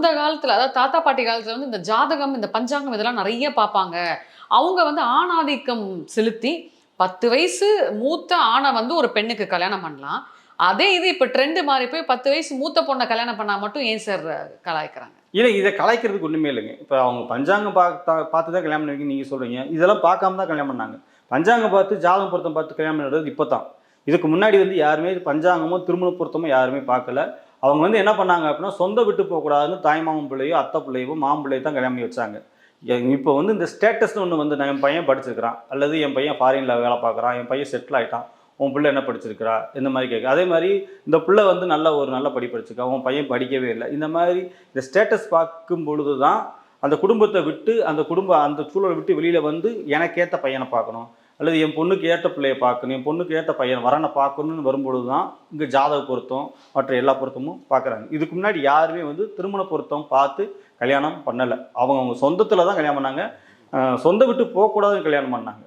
அந்த காலத்துல அதாவது தாத்தா பாட்டி காலத்துல வந்து இந்த ஜாதகம், இந்த பஞ்சாங்கம் இதெல்லாம் நெறைய பார்ப்பாங்க. அவங்க வந்து ஆணாதிக்கம் செலுத்தி 10 வயசு மூத்த ஆண வந்து ஒரு பெண்ணுக்கு கல்யாணம் பண்ணலாம். அதே இது இப்ப ட்ரெண்ட் மாறி போய் 10 வயசு மூத்த பொண்ண கல்யாணம் பண்ணா மட்டும் ஏன் சார் கலாய்க்கிறாங்க? இல்ல இத கலாய்க்கிறதுக்கு ஒண்ணுமே இல்லைங்க. இப்ப அவங்க பஞ்சாங்கம் பார்த்து தான் கல்யாணம் பண்ணுவீங்கன்னு நீங்க சொல்றீங்க. இதெல்லாம் பார்க்காம தான் கல்யாணம் பண்ணாங்க. பஞ்சாங்கம் பார்த்து, ஜாதகம் பொருத்தம் பார்த்து கல்யாணம் பண்ணுறது இப்ப தான். இதுக்கு முன்னாடி வந்து யாருமே பஞ்சாங்கமோ, திருமண பொருத்தமோ யாருமே பார்க்கல. அவங்க வந்து என்ன பண்ணாங்க அப்படின்னா, சொந்த விட்டு போகக்கூடாதுன்னு தாய்மாமன் பிள்ளையோ, அத்தை பிள்ளையோ, மாமன் பிள்ளையோ தான் கல்யாணம் பண்ணி வச்சாங்க. இப்போ வந்து இந்த ஸ்டேட்டஸ்னு ஒண்ணு வந்து நான் என் பையன் படிச்சிருக்கிறான், அல்லது என் பையன் ஃபாரின்ல வேலை பார்க்குறான், என் பையன் செட்டில் ஆயிட்டான். உன் பிள்ளை என்ன படிச்சிருக்கிறா? இந்த மாதிரி கேட்க. அதே மாதிரி இந்த பிள்ளை வந்து நல்ல படிப்பு படிச்சிருக்கா, உன் பையன் படிக்கவே இல்லை. இந்த மாதிரி இந்த ஸ்டேட்டஸ் பார்க்கும் பொழுது தான் அந்த குடும்பத்தை விட்டு அந்த சூழலை விட்டு வெளியில வந்து எனக்கு ஏற்ற பையனை பார்க்கணும், அல்லது என் பொண்ணுக்கு ஏற்ற பிள்ளையை பார்க்கணும், என் பொண்ணுக்கு ஏற்ற பையன் வரனை பார்க்கணும்னு வரும்பொழுது தான் இங்கே ஜாதக பொருத்தம் மற்ற எல்லா பொருத்தமும் பார்க்குறாங்க. இதுக்கு முன்னாடி யாருமே வந்து திருமண பொருத்தம் பார்த்து கல்யாணம் பண்ணலை. அவங்க சொந்தத்தில் தான் கல்யாணம் பண்ணாங்க. சொந்த விட்டு போகக்கூடாதுன்னு கல்யாணம் பண்ணாங்க.